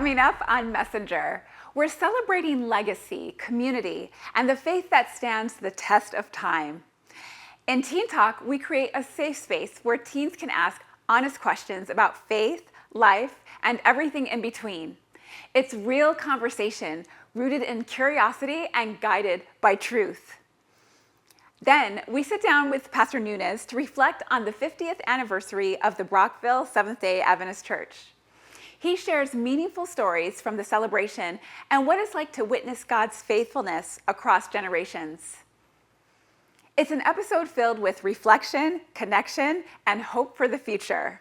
Coming up on Messenger, we're celebrating legacy, community, and the faith that stands the test of time. In Teen Talk, we create a safe space where teens can ask honest questions about faith, life, and everything in between. It's real conversation rooted in curiosity and guided by truth. Then we sit down with Pastor Nunes to reflect on the 50th anniversary of the Brockville Seventh-day Adventist Church. He shares meaningful stories from the celebration and what it's like to witness God's faithfulness across generations. It's an episode filled with reflection, connection, and hope for the future.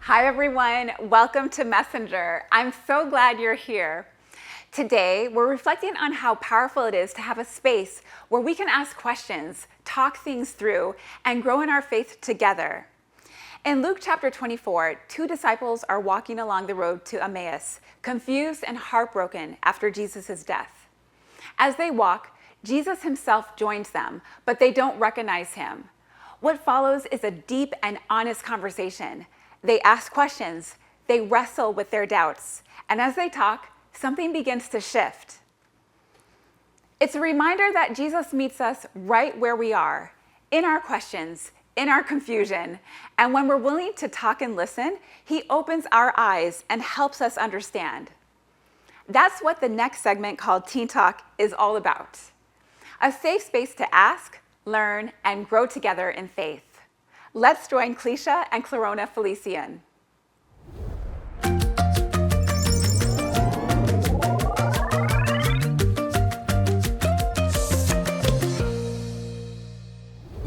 Hi everyone, welcome to Messenger. I'm so glad you're here. Today, we're reflecting on how powerful it is to have a space where we can ask questions, talk things through, and grow in our faith together. In Luke chapter 24, two disciples are walking along the road to Emmaus, confused and heartbroken after Jesus' death. As they walk, Jesus himself joins them, but they don't recognize him. What follows is a deep and honest conversation. They ask questions, they wrestle with their doubts, and as they talk, something begins to shift. It's a reminder that Jesus meets us right where we are, in our questions, in our confusion, and when we're willing to talk and listen, he opens our eyes and helps us understand. That's what the next segment called Teen Talk is all about. A safe space to ask, learn, and grow together in faith. Let's join Clecia and Clarona Felician.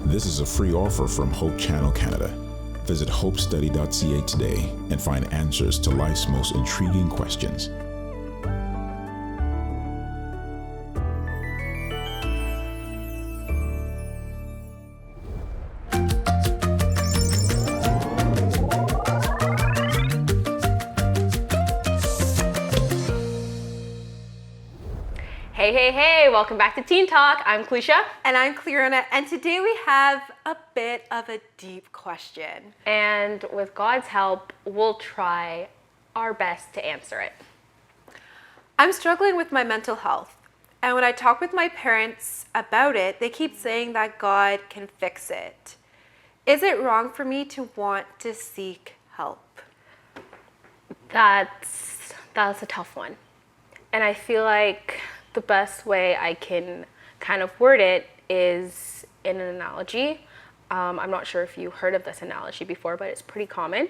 This is a free offer from Hope Channel Canada. Visit hopestudy.ca today and find answers to life's most intriguing questions. Hey, welcome back to Teen Talk. I'm Clecia. And I'm Clarona, and today we have a bit of a deep question. And with God's help, we'll try our best to answer it. I'm struggling with my mental health, and when I talk with my parents about it, they keep saying that God can fix it. Is it wrong for me to want to seek help? That's a tough one. And I feel like the best way I can kind of word it is in an analogy. I'm not sure if you heard of this analogy before, but it's pretty common.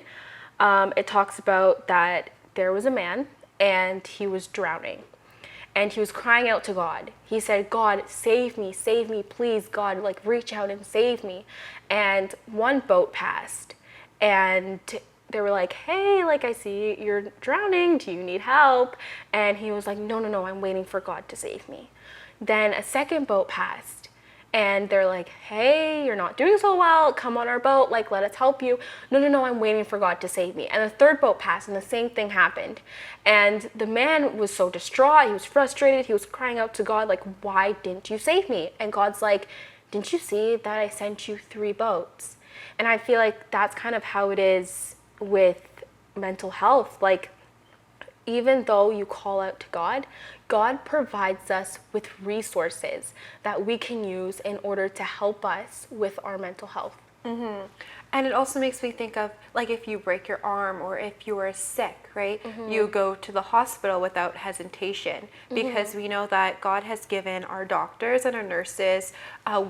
It talks about that there was a man and he was drowning and he was crying out to God. He said, God, save me, please, God, like reach out and save me. And one boat passed and they were like, hey, like I see you're drowning, do you need help? And he was like, no, I'm waiting for God to save me. Then a second boat passed and they're like, hey, you're not doing so well, come on our boat, like let us help you. No, I'm waiting for God to save me. And the third boat passed and the same thing happened. And the man was so distraught, he was frustrated, he was crying out to God, like, why didn't you save me? And God's like, didn't you see that I sent you 3 boats? And I feel like that's kind of how it is with mental health. Like, even though you call out to God, God provides us with resources that we can use in order to help us with our mental health. Mm-hmm. And it also makes me think of, like, if you break your arm or if you are sick, right? Mm-hmm. You go to the hospital without hesitation because we know that God has given our doctors and our nurses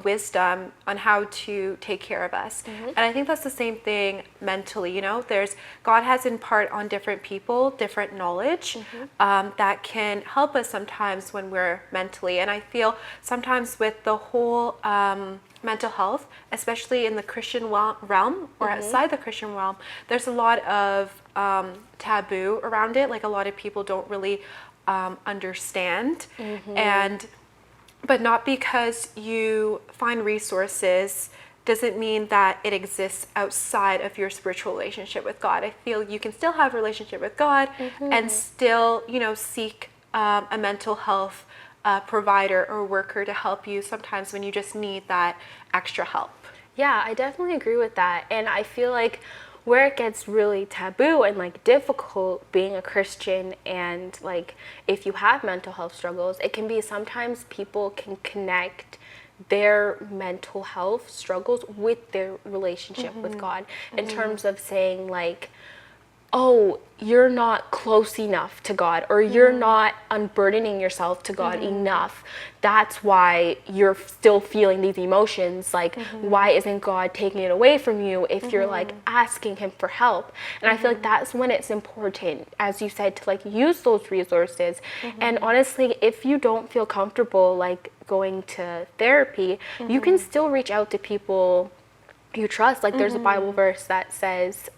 wisdom on how to take care of us. And I think that's the same thing mentally, you know? God has in part on different people, different knowledge that can help us sometimes when we're mentally. And I feel sometimes with the whole mental health, especially in the Christian realm or outside the Christian realm, there's a lot of taboo around it. Like, a lot of people don't really understand. And But not because you find resources doesn't mean that it exists outside of your spiritual relationship with God. I feel you can still have a relationship with God and still, seek a mental health provider or worker to help you sometimes when you just need that extra help. Yeah, I definitely agree with that. And I feel like where it gets really taboo and like difficult being a Christian, and like if you have mental health struggles, it can be sometimes people can connect their mental health struggles with their relationship with God, in terms of saying like, oh, you're not close enough to God, or you're not unburdening yourself to God enough. That's why you're still feeling these emotions. Like, why isn't God taking it away from you if you're like asking him for help? And I feel like that's when it's important, as you said, to like use those resources. And honestly, if you don't feel comfortable like going to therapy, you can still reach out to people you trust. Like there's a Bible verse that says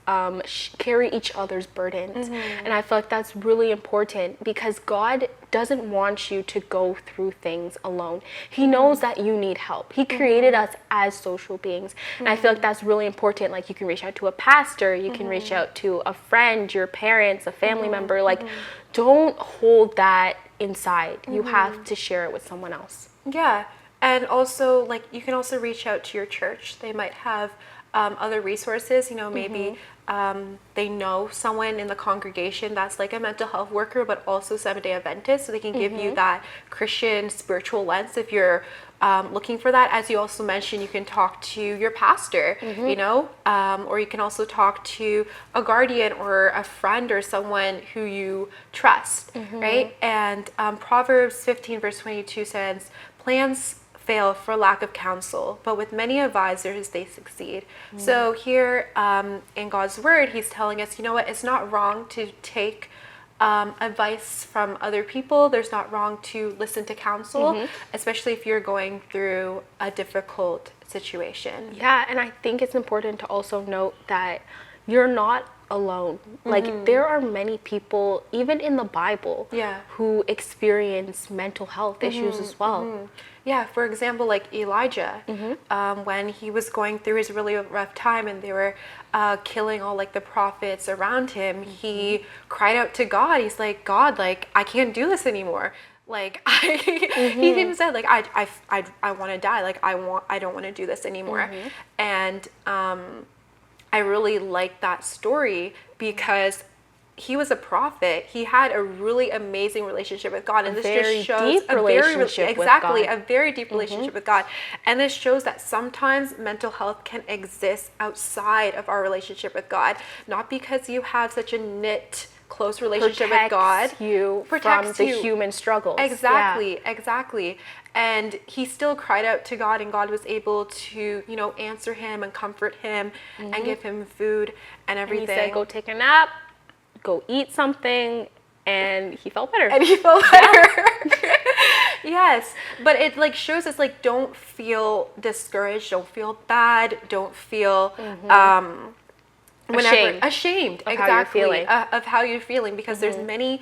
carry each other's burdens, and I feel like that's really important, because God doesn't want you to go through things alone. He knows that you need help. He created us as social beings, and I feel like that's really important. Like you can reach out to a pastor, you can reach out to a friend, your parents, a family member. Like don't hold that inside. You have to share it with someone else. Yeah. And also, like, you can also reach out to your church. They might have other resources, maybe they know someone in the congregation that's like a mental health worker, but also Seventh-day Adventist. So they can give you that Christian spiritual lens if you're looking for that. As you also mentioned, you can talk to your pastor, or you can also talk to a guardian or a friend or someone who you trust, right? And Proverbs 15 verse 22 says, plans fail for lack of counsel, but with many advisors they succeed. So here in God's word, he's telling us, it's not wrong to take advice from other people. There's not wrong to listen to counsel, especially if you're going through a difficult situation. Yeah, and I think it's important to also note that you're not alone. Like there are many people, even in the Bible, who experience mental health issues as well. Yeah, for example, like Elijah, when he was going through his really rough time and they were killing all like the prophets around him, he cried out to God. He's like, God, like I can't do this anymore. Like he even said like I want to die. Like I don't want to do this anymore. And I really like that story because he was a prophet. He had a really amazing relationship with God, and this just shows a very deep relationship with God. And this shows that sometimes mental health can exist outside of our relationship with God, not because you have such a knit, close relationship with God. Protects you from the human struggles. Exactly. And he still cried out to God, and God was able to, answer him and comfort him and give him food and everything. And he said, go take a nap, go eat something, and he felt better. Yes, but it like shows us like don't feel discouraged, don't feel bad, don't feel ashamed of how you're feeling. Of how you're feeling, because there's many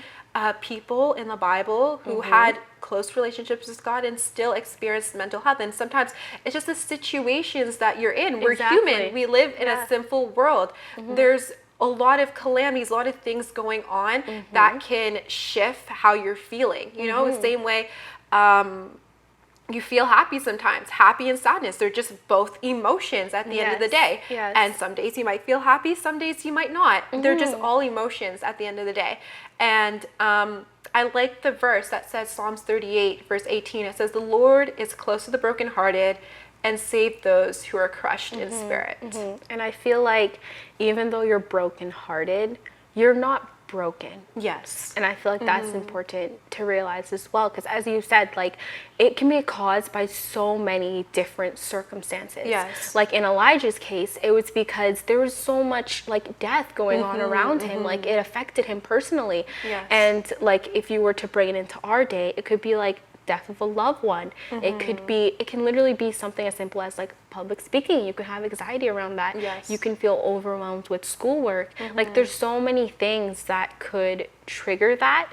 people in the Bible who had close relationships with God and still experienced mental health. And sometimes it's just the situations that you're in. We're human. We live in a sinful world. There's a lot of calamities, a lot of things going on that can shift how you're feeling. The same way you feel happy sometimes. Happy and sadness, they're just both emotions at the end of the day. And some days you might feel happy, some days you might not. They're just all emotions at the end of the day. And I like the verse that says, Psalms 38 verse 18, it says, the Lord is close to the brokenhearted and save those who are crushed in spirit. And I feel like even though you're brokenhearted, you're not broken. Yes. And I feel like that's important to realize as well, because as you said, like it can be caused by so many different circumstances. Yes. Like in Elijah's case, it was because there was so much like death going on around him, like it affected him personally. Yes. And like if you were to bring it into our day, it could be like death of a loved one. It can literally be something as simple as like public speaking. You can have anxiety around that. Yes. You can feel overwhelmed with schoolwork. Like there's so many things that could trigger that,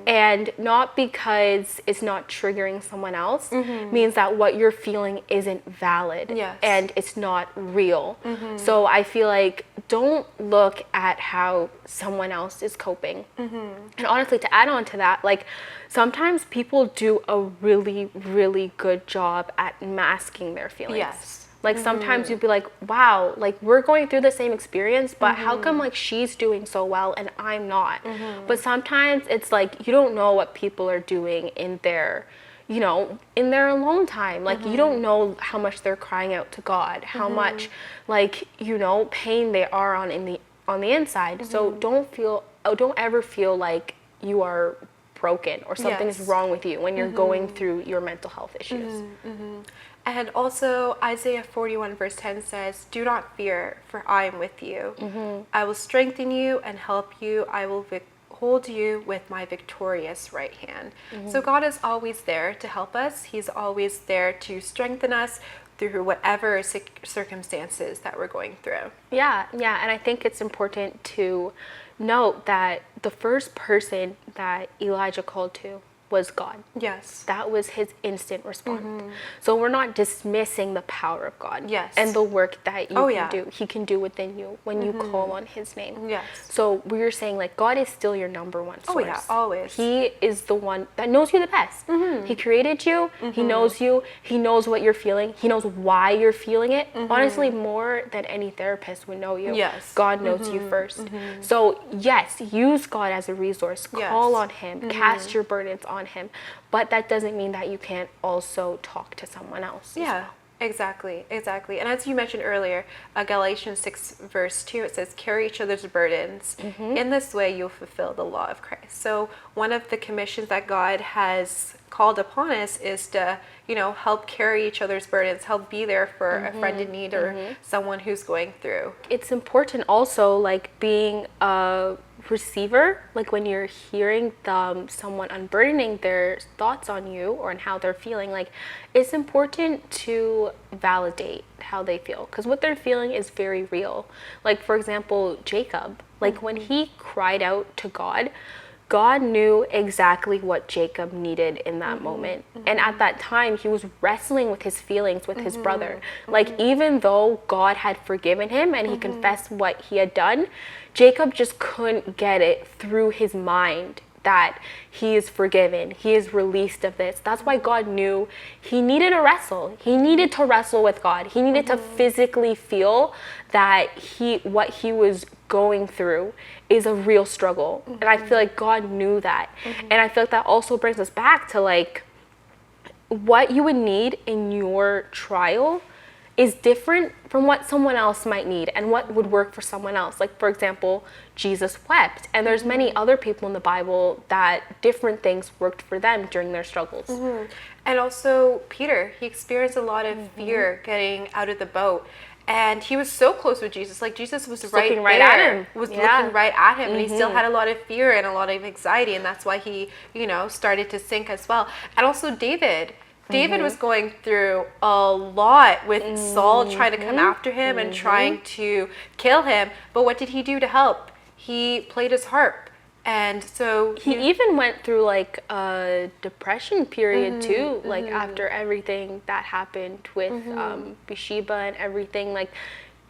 and not because it's not triggering someone else means that what you're feeling isn't valid. Yes. And it's not real. So I feel like don't look at how someone else is coping. And honestly, to add on to that, like sometimes people do a really, really good job at masking their feelings. Yes. Like sometimes you'd be like, wow, like we're going through the same experience, but how come like she's doing so well and I'm not? But sometimes it's like you don't know what people are doing in their, you know, in their alone time. Like you don't know how much they're crying out to God, how much like, you know, pain they are on the inside. So don't ever feel like you are broken or something is wrong with you when you're going through your mental health issues. And also Isaiah 41 verse 10 says, "Do not fear, for I am with you. I will strengthen you and help you. I will hold you with my victorious right hand." So God is always there to help us. He's always there to strengthen us through whatever circumstances that we're going through. Yeah, and I think it's important to note that the first person that Elijah called to was God. Yes. That was his instant response. So we're not dismissing the power of God. Yes. And the work that you can do. He can do within you when you call on his name. Yes. So we're saying like God is still your number one source. Oh yeah, always. He is the one that knows you the best. He created you. He knows you. He knows what you're feeling. He knows why you're feeling it. Honestly, more than any therapist would know you. Yes. God knows you first. So yes, use God as a resource. Call on him. Cast your burdens on him, but that doesn't mean that you can't also talk to someone else. Yeah, exactly. And as you mentioned earlier, Galatians 6 verse 2, it says, "Carry each other's burdens. In this way you'll fulfill the law of Christ." So one of the commissions that God has called upon us is to, you know, help carry each other's burdens, help be there for a friend in need or someone who's going through. It's important also, like being a receiver, like when you're hearing someone unburdening their thoughts on you or on how they're feeling, like it's important to validate how they feel, because what they're feeling is very real. Like for example, Jacob, like when he cried out to God, God knew exactly what Jacob needed in that moment. And at that time, he was wrestling with his feelings with his brother. Like, even though God had forgiven him and he confessed what he had done, Jacob just couldn't get it through his mind that he is forgiven, he is released of this. That's why God knew he needed to wrestle. He needed to wrestle with God. He needed to physically feel that what he was going through is a real struggle. And I feel like God knew that. And I feel like that also brings us back to like what you would need in your trial is different from what someone else might need and what would work for someone else. Like for example, Jesus wept, and there's many other people in the Bible that different things worked for them during their struggles. And also Peter, he experienced a lot of fear getting out of the boat. And he was so close with Jesus. Like Jesus was looking right at him. Looking right at him. And he still had a lot of fear and a lot of anxiety. And that's why he, you know, started to sink as well. And also David was going through a lot with Saul trying to come after him and trying to kill him. But what did he do to help? He played his harp. And so he even went through like a depression period too, like after everything that happened with Bathsheba and everything. Like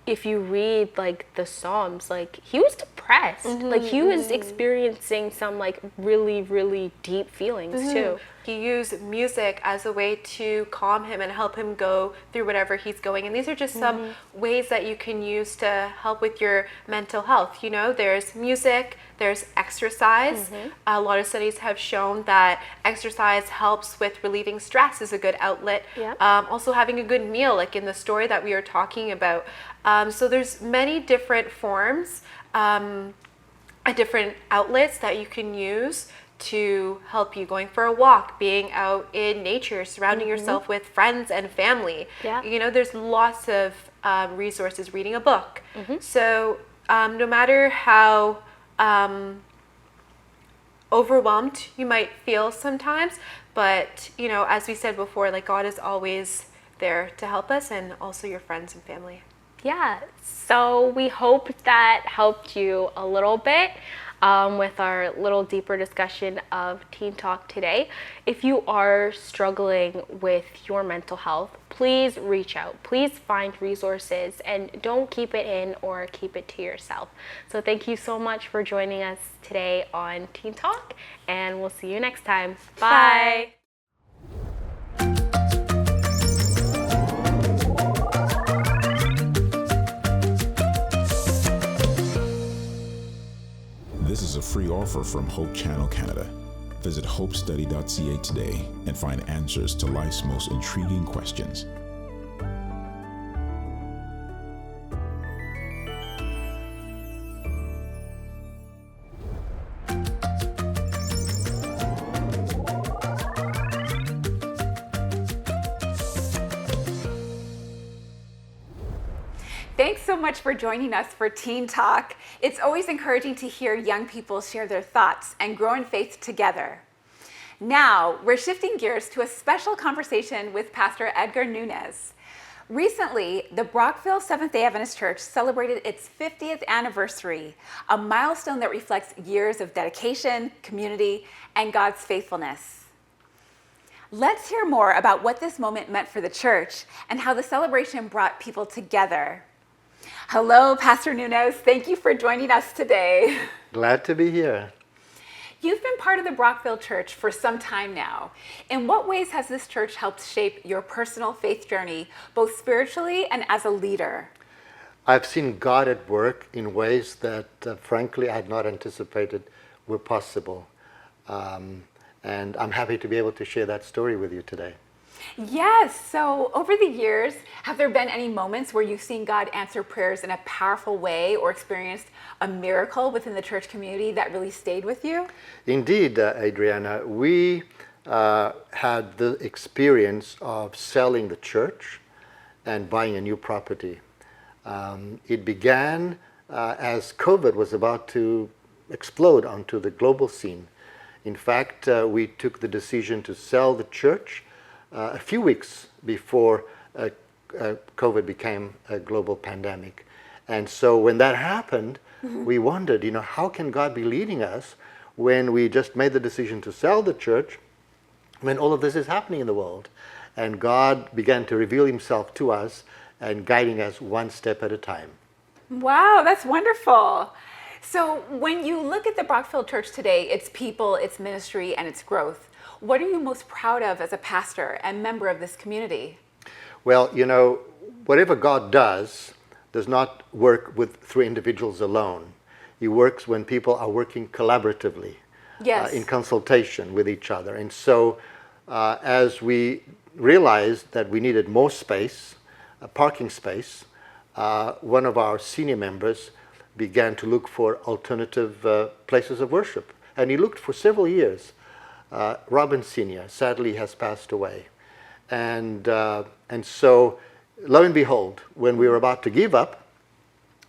if you read like the Psalms, like he was depressed. Like he was experiencing some like really, really deep feelings too. He used music as a way to calm him and help him go through whatever he's going. And these are just some ways that you can use to help with your mental health. You know, there's music, there's exercise. A lot of studies have shown that exercise helps with relieving stress, is a good outlet. Also having a good meal, like in the story that we were talking about. So there's many different forms, different outlets that you can use to help you, going for a walk, being out in nature, surrounding yourself with friends and family. You know, there's lots of resources, reading a book. So no matter how overwhelmed you might feel sometimes, but as we said before, like God is always there to help us, and also your friends and family. Yeah, so we hope that helped you a little bit with our little deeper discussion of Teen Talk today. If you are struggling with your mental health, please reach out. Please find resources and don't keep it in or keep it to yourself. So thank you so much for joining us today on Teen Talk, and we'll see you next time. Bye. This is a free offer from Hope Channel Canada. Visit hopestudy.ca today and find answers to life's most intriguing questions. Thanks so much for joining us for Teen Talk. It's always encouraging to hear young people share their thoughts and grow in faith together. Now, we're shifting gears to a special conversation with Pastor Edgar Nunes. Recently, the Brockville Seventh-day Adventist Church celebrated its 50th anniversary, a milestone that reflects years of dedication, community, and God's faithfulness. Let's hear more about what this moment meant for the church and how the celebration brought people together. Hello, Pastor Nunes. Thank you for joining us today. Glad to be here. You've been part of the Brockville Church for some time now. In what ways has this church helped shape your personal faith journey, both spiritually and as a leader? I've seen God at work in ways that, frankly, I had not anticipated were possible. And I'm happy to be able to share that story with you today. Yes. So over the years, have there been any moments where you've seen God answer prayers in a powerful way or experienced a miracle within the church community that really stayed with you? Indeed, Adriana, we had the experience of selling the church and buying a new property. It began as COVID was about to explode onto the global scene. In fact, we took the decision to sell the church a few weeks before COVID became a global pandemic. And so when that happened, we wondered, how can God be leading us when we just made the decision to sell the church, when all of this is happening in the world? And God began to reveal himself to us and guiding us one step at a time. Wow, that's wonderful. So when you look at the Brockville Church today, its people, its ministry, and its growth, what are you most proud of as a pastor and member of this community? Well, whatever God does not work through individuals alone. He works when people are working collaboratively, yes, in consultation with each other. And so as we realized that we needed more space, parking space, one of our senior members began to look for alternative places of worship. And he looked for several years. Robin Sr. sadly has passed away. And so, lo and behold, when we were about to give up,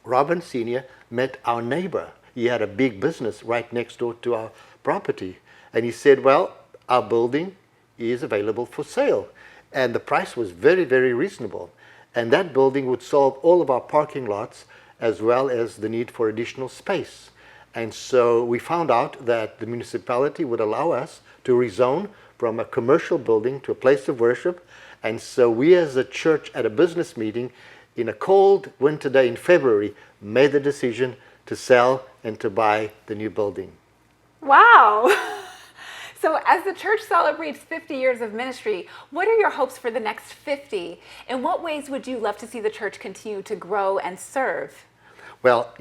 Robin Sr. met our neighbor. He had a big business right next door to our property. And he said, well, our building is available for sale. And the price was very, very reasonable. And that building would solve all of our parking lots as well as the need for additional space. And so we found out that the municipality would allow us to rezone from a commercial building to a place of worship. And so we as a church at a business meeting in a cold winter day in February made the decision to sell and to buy the new building. Wow. So as the church celebrates 50 years of ministry, what are your hopes for the next 50? In what ways would you love to see the church continue to grow and serve? Well,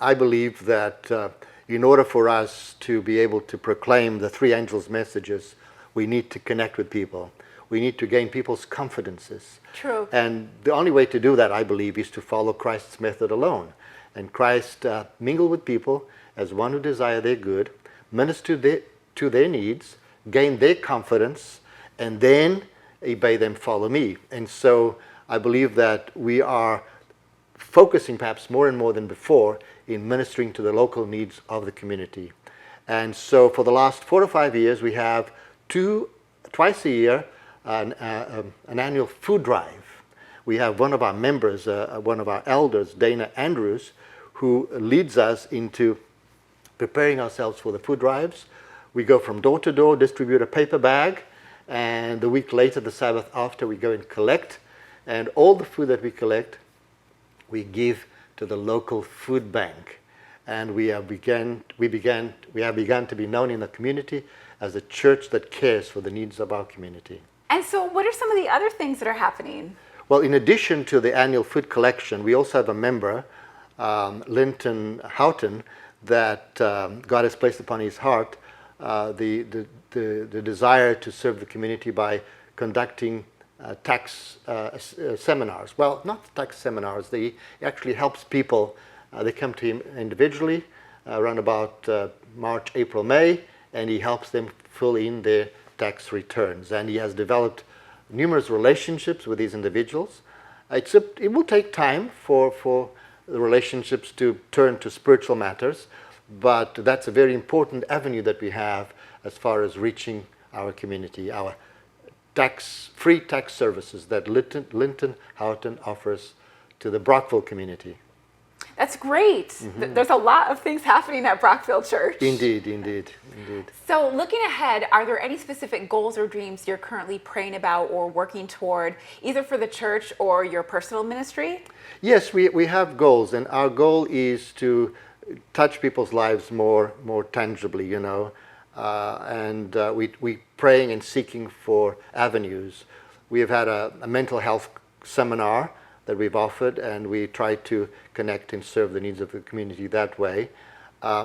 I believe that in order for us to be able to proclaim the three angels' messages, we need to connect with people. We need to gain people's confidences. True. And the only way to do that, I believe, is to follow Christ's method alone. And Christ mingled with people as one who desire their good, minister to their needs, gain their confidence, and then he bade them follow me. And so I believe that we are focusing perhaps more and more than before in ministering to the local needs of the community. And so for the last 4 or 5 years, we have twice a year an annual food drive. We have one of our members, one of our elders, Dana Andrews, who leads us into preparing ourselves for the food drives. We go from door to door, distribute a paper bag, and the week later, the Sabbath after, we go and collect. And all the food that we collect, we give to the local food bank. And we have begun to be known in the community as a church that cares for the needs of our community. And so what are some of the other things that are happening? Well, in addition to the annual food collection, we also have a member, Linton Houghton, that God has placed upon his heart the desire to serve the community by conducting tax seminars. Well, not tax seminars. He actually helps people. They come to him individually around about March, April, May, and he helps them fill in their tax returns. And he has developed numerous relationships with these individuals. It will take time for the relationships to turn to spiritual matters, but that's a very important avenue that we have as far as reaching our community, our free tax services that Linton Houghton offers to the Brockville community. That's great. There's a lot of things happening at Brockville Church. Indeed. So looking ahead, are there any specific goals or dreams you're currently praying about or working toward, either for the church or your personal ministry? Yes, we have goals, and our goal is to touch people's lives more tangibly, you know. We praying and seeking for avenues. We have had a mental health seminar that we've offered, and we try to connect and serve the needs of the community that way.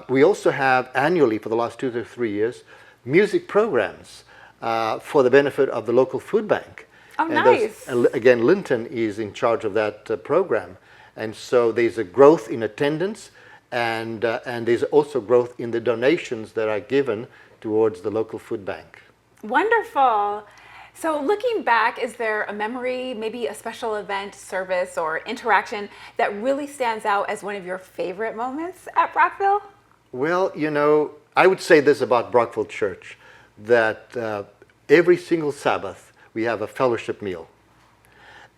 We also have annually, for the last 2 to 3 years, music programs for the benefit of the local food bank. Oh, nice. Again, Linton is in charge of that program. And so there's a growth in attendance, and there's also growth in the donations that are given towards the local food bank. Wonderful. So looking back, is there a memory, maybe a special event, service, or interaction that really stands out as one of your favorite moments at Brockville? Well, you know, I would say this about Brockville Church, that every single Sabbath we have a fellowship meal.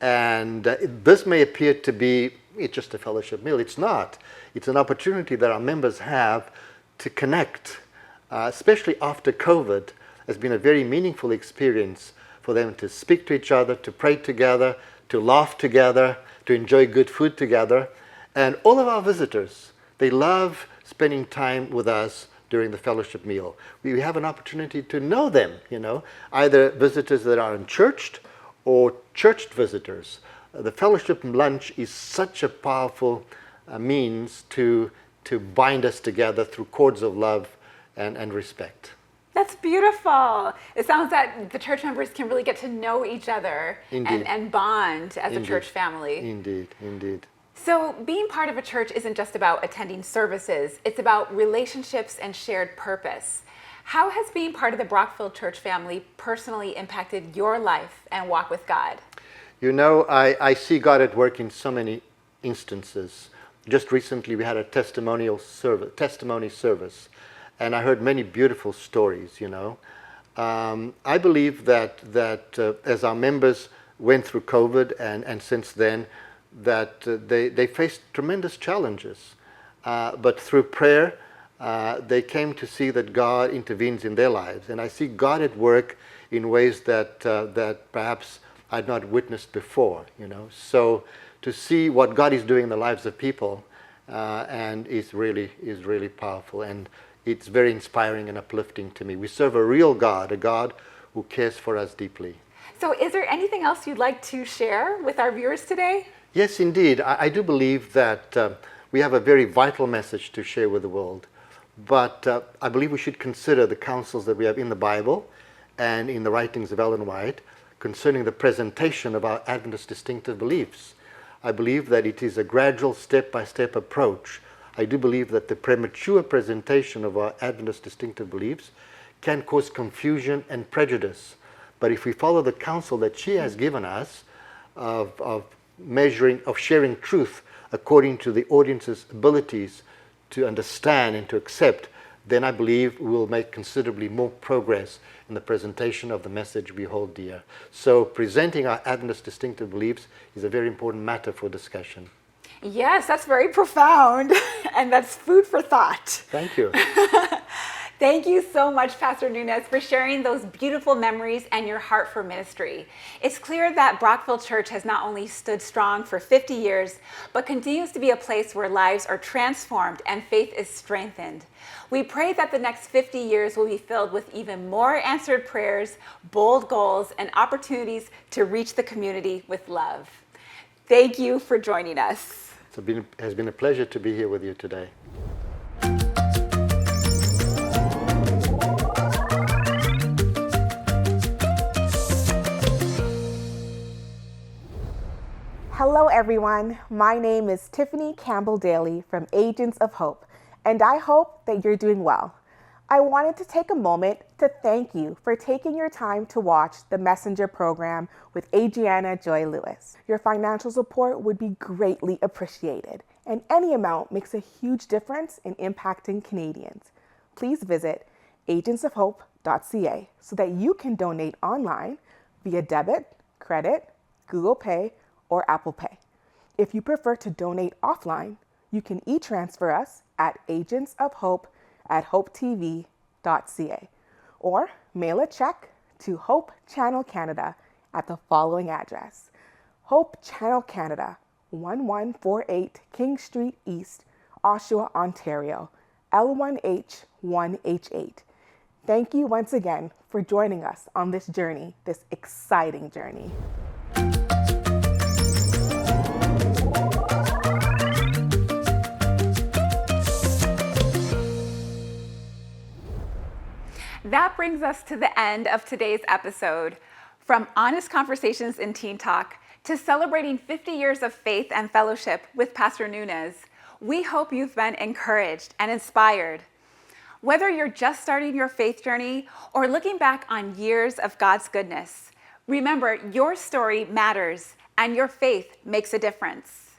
And this may appear to be just a fellowship meal. It's not. It's an opportunity that our members have to connect, especially after COVID. Has been a very meaningful experience for them to speak to each other, to pray together, to laugh together, to enjoy good food together. And all of our visitors, they love spending time with us during the fellowship meal. We have an opportunity to know them, you know, either visitors that are unchurched or churched visitors. The fellowship lunch is such a powerful means to bind us together through cords of love and respect. That's beautiful. It sounds that the church members can really get to know each other and bond as a church family. Indeed. So being part of a church isn't just about attending services, it's about relationships and shared purpose. How has being part of the Brockville Church family personally impacted your life and walk with God? You know, I see God at work in so many instances. Just recently we had a testimony service. And I heard many beautiful stories, you know. I believe that as our members went through COVID and since then, that they faced tremendous challenges. But through prayer, they came to see that God intervenes in their lives. And I see God at work in ways that perhaps I'd not witnessed before, you know. So to see what God is doing in the lives of people and is really powerful. And it's very inspiring and uplifting to me. We serve a real God, a God who cares for us deeply. So is there anything else you'd like to share with our viewers today? Yes, indeed. I do believe that we have a very vital message to share with the world. But I believe we should consider the counsels that we have in the Bible and in the writings of Ellen White concerning the presentation of our Adventist distinctive beliefs. I believe that it is a gradual, step-by-step approach. I do believe that the premature presentation of our Adventist distinctive beliefs can cause confusion and prejudice. But if we follow the counsel that she has given us of sharing truth according to the audience's abilities to understand and to accept, then I believe we'll make considerably more progress in the presentation of the message we hold dear. So presenting our Adventist distinctive beliefs is a very important matter for discussion. Yes, that's very profound, and that's food for thought. Thank you. Thank you so much, Pastor Nunes, for sharing those beautiful memories and your heart for ministry. It's clear that Brockville Church has not only stood strong for 50 years, but continues to be a place where lives are transformed and faith is strengthened. We pray that the next 50 years will be filled with even more answered prayers, bold goals, and opportunities to reach the community with love. Thank you for joining us. It has been a pleasure to be here with you today. Hello everyone, my name is Tiffany Campbell Daly from Agents of Hope, and I hope that you're doing well. I wanted to take a moment to thank you for taking your time to watch the Messenger program with Adriana Joy Lewis. Your financial support would be greatly appreciated, and any amount makes a huge difference in impacting Canadians. Please visit agentsofhope.ca so that you can donate online via debit, credit, Google Pay, or Apple Pay. If you prefer to donate offline, you can e-transfer us at agentsofhope@hopetv.ca or mail a check to Hope Channel Canada at the following address: Hope Channel Canada, 1148 King Street East, Oshawa, Ontario, L1H1H8. Thank you once again for joining us on this journey, this exciting journey. That brings us to the end of today's episode. From honest conversations in Teen Talk to celebrating 50 years of faith and fellowship with Pastor Nunes, we hope you've been encouraged and inspired. Whether you're just starting your faith journey or looking back on years of God's goodness, remember your story matters and your faith makes a difference.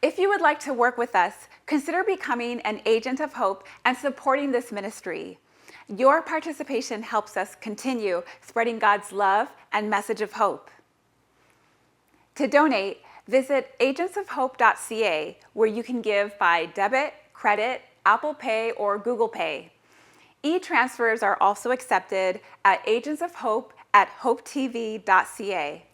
If you would like to work with us, consider becoming an agent of hope and supporting this ministry. Your participation helps us continue spreading God's love and message of hope. To donate, visit agentsofhope.ca, where you can give by debit, credit, Apple Pay, or Google Pay. E-transfers are also accepted at agentsofhope@hopetv.ca.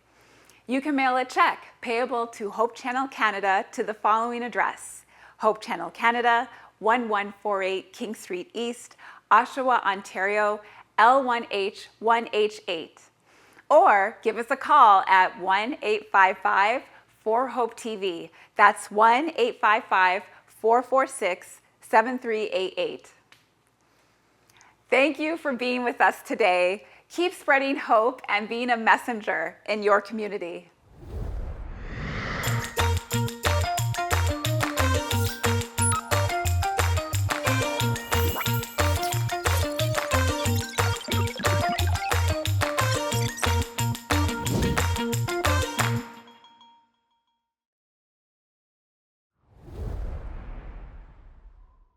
You can mail a check payable to Hope Channel Canada to the following address: Hope Channel Canada, 1148 King Street East, Oshawa, Ontario, L1H1H8. Or give us a call at 1-855-4HOPE-TV. That's 1-855-446-7388. Thank you for being with us today. Keep spreading hope and being a messenger in your community.